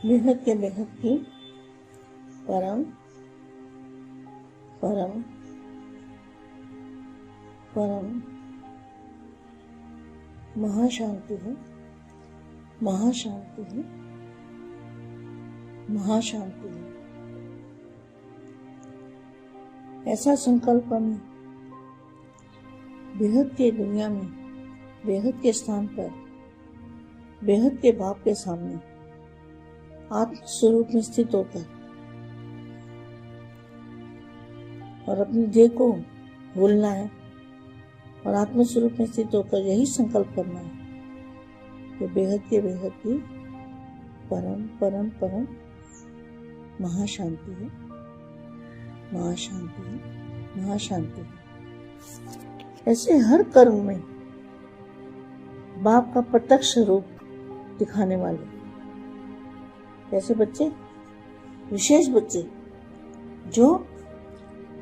बेहद के बेहद की परम परम परम महाशांति है, महाशांति है, महाशांति है। ऐसा संकल्प हमें बेहद के दुनिया में, बेहद के स्थान पर, बेहद के बाप के सामने आत्म स्वरूप में स्थित होकर और अपनी देह को भूलना है और आत्म स्वरूप में स्थित होकर यही संकल्प करना है कि बेहद के बेहद की परम परम परम महाशांति है, महाशांति है, महाशांति है। ऐसे हर कर्म में बाप का प्रत्यक्ष रूप दिखाने वाले ऐसे बच्चे, विशेष बच्चे जो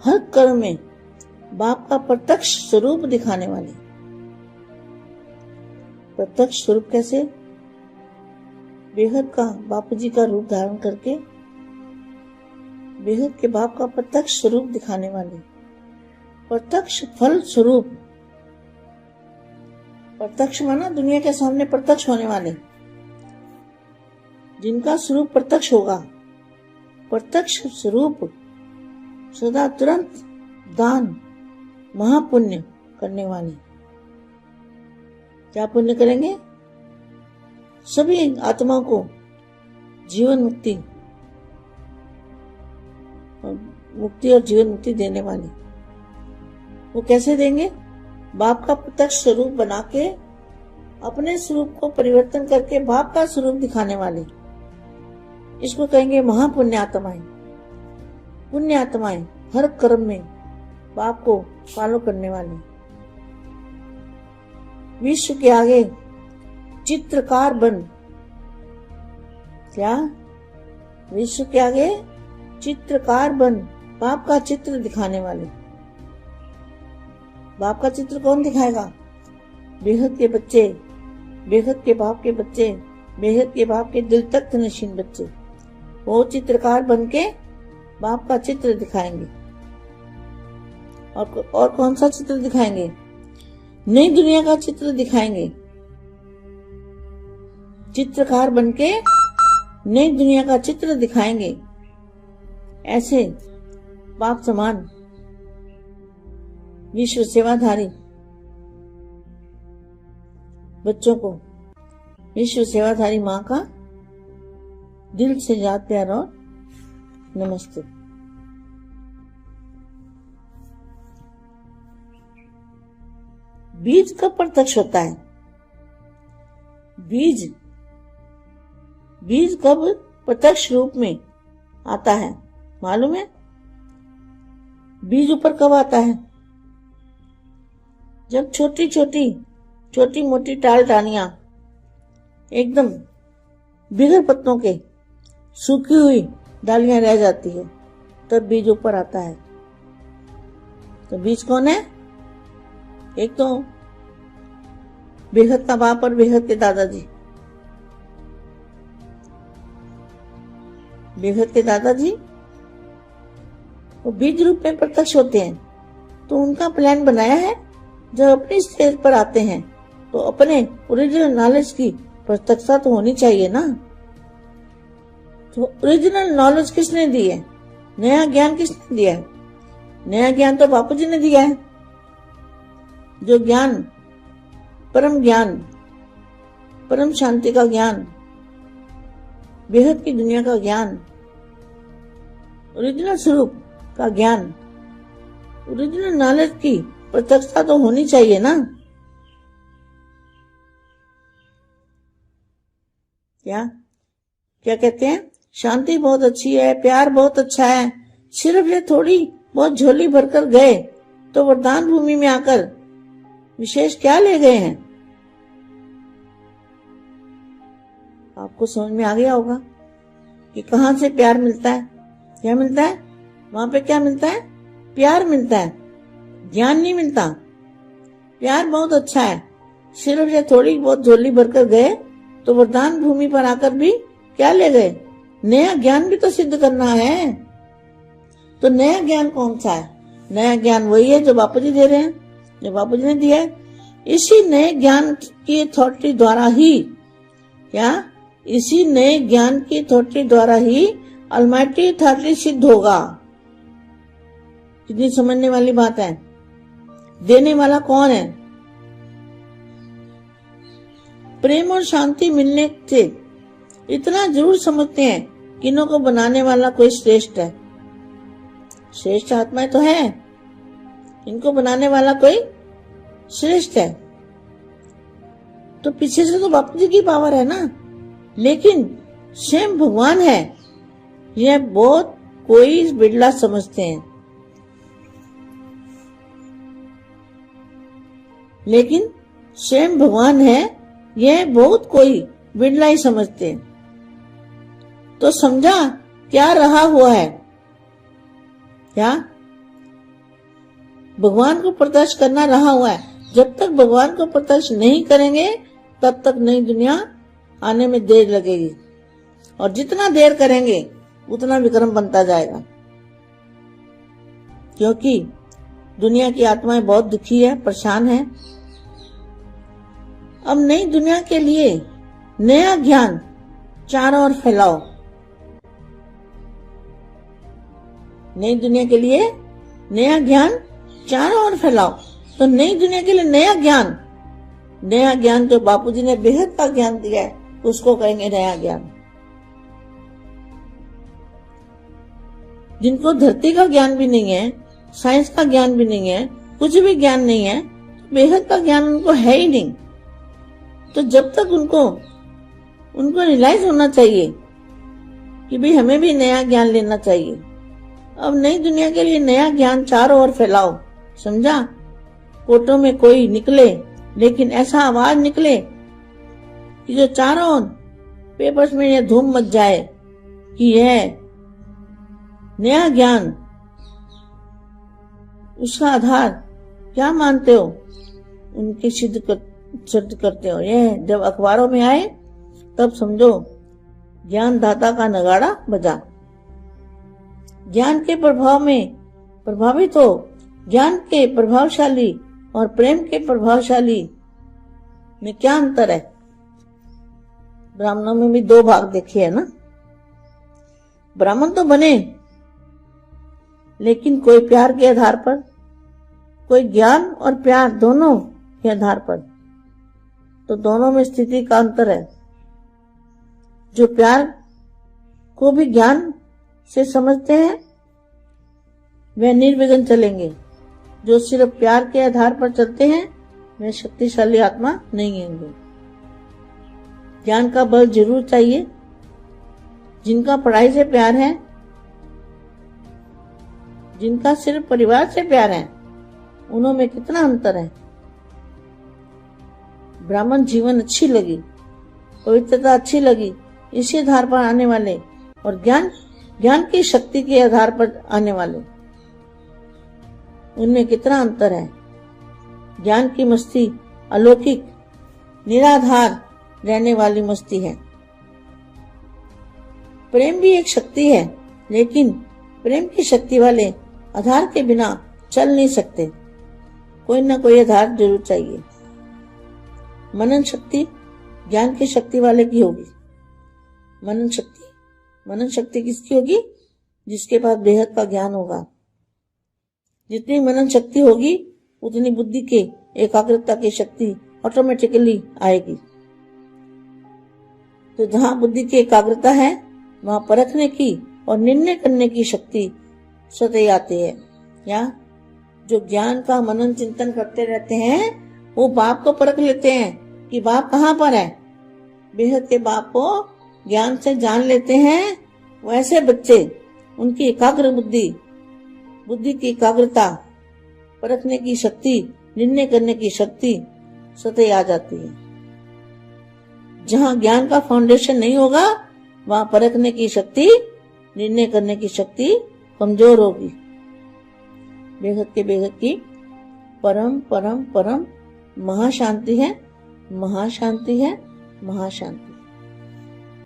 हर कर्म में बाप का प्रत्यक्ष स्वरूप दिखाने वाले। प्रत्यक्ष स्वरूप कैसे? बेहद का बापू जी का रूप धारण करके बेहद के बाप का प्रत्यक्ष स्वरूप दिखाने वाले, प्रत्यक्ष फल स्वरूप। प्रत्यक्ष माना दुनिया के सामने प्रत्यक्ष होने वाले, जिनका स्वरूप प्रत्यक्ष होगा। प्रत्यक्ष स्वरूप सदा तुरंत दान महापुण्य करने वाले। क्या पुण्य करेंगे? सभी आत्माओं को जीवन मुक्ति और जीवन मुक्ति देने वाले। वो कैसे देंगे? बाप का प्रत्यक्ष स्वरूप बना के अपने स्वरूप को परिवर्तन करके बाप का स्वरूप दिखाने वाले। इसको कहेंगे महापुण्य आत्माएं। पुण्य आत्माएं हर कर्म में बाप को फॉलो करने वाले। विश्व के आगे चित्रकार बन। क्या? विश्व के आगे चित्रकार बन, बाप का चित्र दिखाने वाले। बाप का चित्र कौन दिखाएगा? बेहद के बच्चे, बेहद के बाप के बच्चे, बेहद के बाप के दिल तक नशीन बच्चे। वो चित्रकार बनके बाप का चित्र दिखाएंगे। और कौन सा चित्र दिखाएंगे? नई दुनिया का चित्र दिखाएंगे। चित्रकार बनके नई दुनिया का चित्र दिखाएंगे। ऐसे बाप समान विश्व सेवाधारी बच्चों को विश्व सेवाधारी माँ का दिल से याद प्यार और नमस्ते। बीज कब प्रत्यक्ष होता है? बीज कब प्रत्यक्ष रूप में आता है मालूम है? बीज ऊपर कब आता है? जब छोटी मोटी टाल टानियां एकदम बिगर पत्तों के सूखी हुई डालियां रह जाती है, तब बीज ऊपर आता है। तो बीज कौन है? एक तो बेहद का बाप और बेहद के दादाजी। बेहद के दादाजी वो बीज रूप में प्रत्यक्ष होते हैं। तो उनका प्लान बनाया है, जब अपनी स्टेज पर आते हैं तो अपने ओरिजिनल नॉलेज की प्रत्यक्षता तो होनी चाहिए ना। तो ओरिजिनल नॉलेज किसने दी है? नया ज्ञान किसने दिया है? नया ज्ञान तो बापू जी ने दिया है। जो ज्ञान, परम शांति का ज्ञान, बेहद की दुनिया का ज्ञान, ओरिजिनल स्वरूप का ज्ञान, ओरिजिनल नॉलेज की प्रत्यक्षता तो होनी चाहिए ना। क्या कहते हैं? शांति बहुत अच्छी है, प्यार बहुत अच्छा है, सिर्फ ये थोड़ी बहुत झोली भरकर गए तो वरदान भूमि में आकर विशेष क्या ले गए हैं? आपको समझ में आ गया होगा कि कहां से प्यार मिलता है। क्या मिलता है वहां पे? क्या मिलता है? प्यार मिलता है, ज्ञान नहीं मिलता। प्यार बहुत अच्छा है, सिर्फ ये थोड़ी बहुत झोली भरकर गए तो वरदान भूमि पर आकर भी क्या ले गए? नया ज्ञान भी तो सिद्ध करना है। तो नया ज्ञान कौन सा है? नया ज्ञान वही है जो बापूजी दे रहे हैं, जो बापूजी ने दिया है। इसी नए ज्ञान की अथॉरिटी द्वारा ही, क्या इसी नए ज्ञान की अथॉरिटी द्वारा ही अलमाइटी अथॉरिटी सिद्ध होगा। कितनी समझने वाली बात है। देने वाला कौन है? प्रेम और शांति मिलने से इतना जरूर समझते हैं कि इन्हों को बनाने वाला कोई श्रेष्ठ है। श्रेष्ठ आत्माएं तो है, इनको बनाने वाला कोई श्रेष्ठ है। तो पीछे से तो बापू जी की पावर है ना, लेकिन स्वयं भगवान है, यह बहुत कोई बिरला समझते हैं। लेकिन स्वयं भगवान है, यह बहुत कोई बिरला ही समझते हैं। तो समझा क्या रहा हुआ है? क्या भगवान को प्रत्यक्ष करना रहा हुआ है। जब तक भगवान को प्रत्यक्ष नहीं करेंगे तब तक नई दुनिया आने में देर लगेगी, और जितना देर करेंगे उतना विक्रम बनता जाएगा। क्योंकि दुनिया की आत्माएं बहुत दुखी है, परेशान है। अब नई दुनिया के लिए नया ज्ञान चारों ओर फैलाओ। नई दुनिया के लिए नया ज्ञान चारों ओर फैलाओ। तो नई दुनिया के लिए नया ज्ञान जो बापूजी ने बेहद का ज्ञान दिया है, उसको कहेंगे नया ज्ञान। जिनको धरती का ज्ञान भी नहीं है, साइंस का ज्ञान भी नहीं है, कुछ भी ज्ञान नहीं है, तो बेहद का ज्ञान उनको है ही नहीं। तो जब तक उनको रियलाइज होना चाहिए कि भाई हमें भी नया ज्ञान लेना चाहिए। अब नई दुनिया के लिए नया ज्ञान चारों ओर फैलाओ। समझा? कोर्टों में कोई निकले, लेकिन ऐसा आवाज निकले कि जो चारों ओर पेपर्स में यह धूम मच जाए कि यह नया ज्ञान, उसका आधार क्या मानते हो? उनकी सिद्ध करते हो। यह जब अखबारों में आए तब समझो ज्ञान दाता का नगाड़ा बजा। ज्ञान के प्रभाव में प्रभावित हो। ज्ञान के प्रभावशाली और प्रेम के प्रभावशाली में क्या अंतर है? ब्राह्मणों में भी दो भाग देखे है ना। ब्राह्मण तो बने, लेकिन कोई प्यार के आधार पर, कोई ज्ञान और प्यार दोनों के आधार पर। तो दोनों में स्थिति का अंतर है। जो प्यार को भी ज्ञान से समझते हैं वे निर्विघ्न चलेंगे। जो सिर्फ प्यार के आधार पर चलते हैं वे शक्तिशाली आत्मा नहीं होंगे। ज्ञान का बल जरूर चाहिए। जिनका पढ़ाई से प्यार है, जिनका सिर्फ परिवार से प्यार है, उनमें कितना अंतर है। ब्राह्मण जीवन अच्छी लगी, पवित्रता अच्छी लगी, इसी आधार पर आने वाले, और ज्ञान की शक्ति के आधार पर आने वाले, उनमें कितना अंतर है। ज्ञान की मस्ती अलौकिक निराधार रहने वाली मस्ती है। प्रेम भी एक शक्ति है, लेकिन प्रेम की शक्ति वाले आधार के बिना चल नहीं सकते। कोई ना कोई आधार जरूर चाहिए। मनन शक्ति ज्ञान की शक्ति वाले की होगी। मनन शक्ति किसकी होगी? जिसके पास बेहद का ज्ञान होगा। जितनी मनन शक्ति होगी उतनी बुद्धि के एकाग्रता की शक्ति ऑटोमेटिकली आएगी। तो जहाँ बुद्धि की एकाग्रता है वहाँ परखने की और निर्णय करने की शक्ति स्वतः आती है। या जो ज्ञान का मनन चिंतन करते रहते हैं वो बाप को परख लेते हैं कि बाप कहाँ पर है। बेहद के बाप को ज्ञान से जान लेते हैं। वैसे बच्चे, उनकी एकाग्र बुद्धि की एकाग्रता, परखने की शक्ति, निर्णय करने की शक्ति स्वतः आ जाती है। जहाँ ज्ञान का फाउंडेशन नहीं होगा वहाँ परखने की शक्ति, निर्णय करने की शक्ति कमजोर होगी। बेहद की परम परम परम महाशांति है, महाशांति है, महाशांति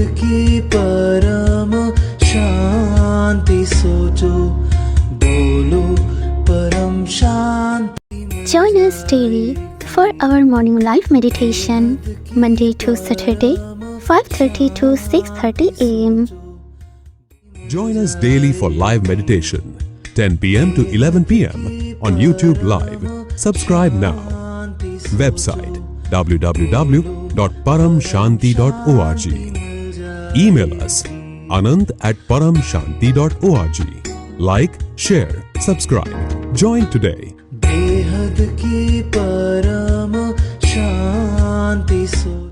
की परम शांति सोचो, बोलो परम शांति। Join us daily for our morning live meditation, Monday to Saturday, 5:30 to 6:30 a.m. Join us daily for live meditation, 10 p.m. to 11 p.m. on YouTube Live. Subscribe now. Website www.paramshanti.org. Email us anant@paramshanti.org. Like, share, subscribe. Join today. बेहद की परम शांति सो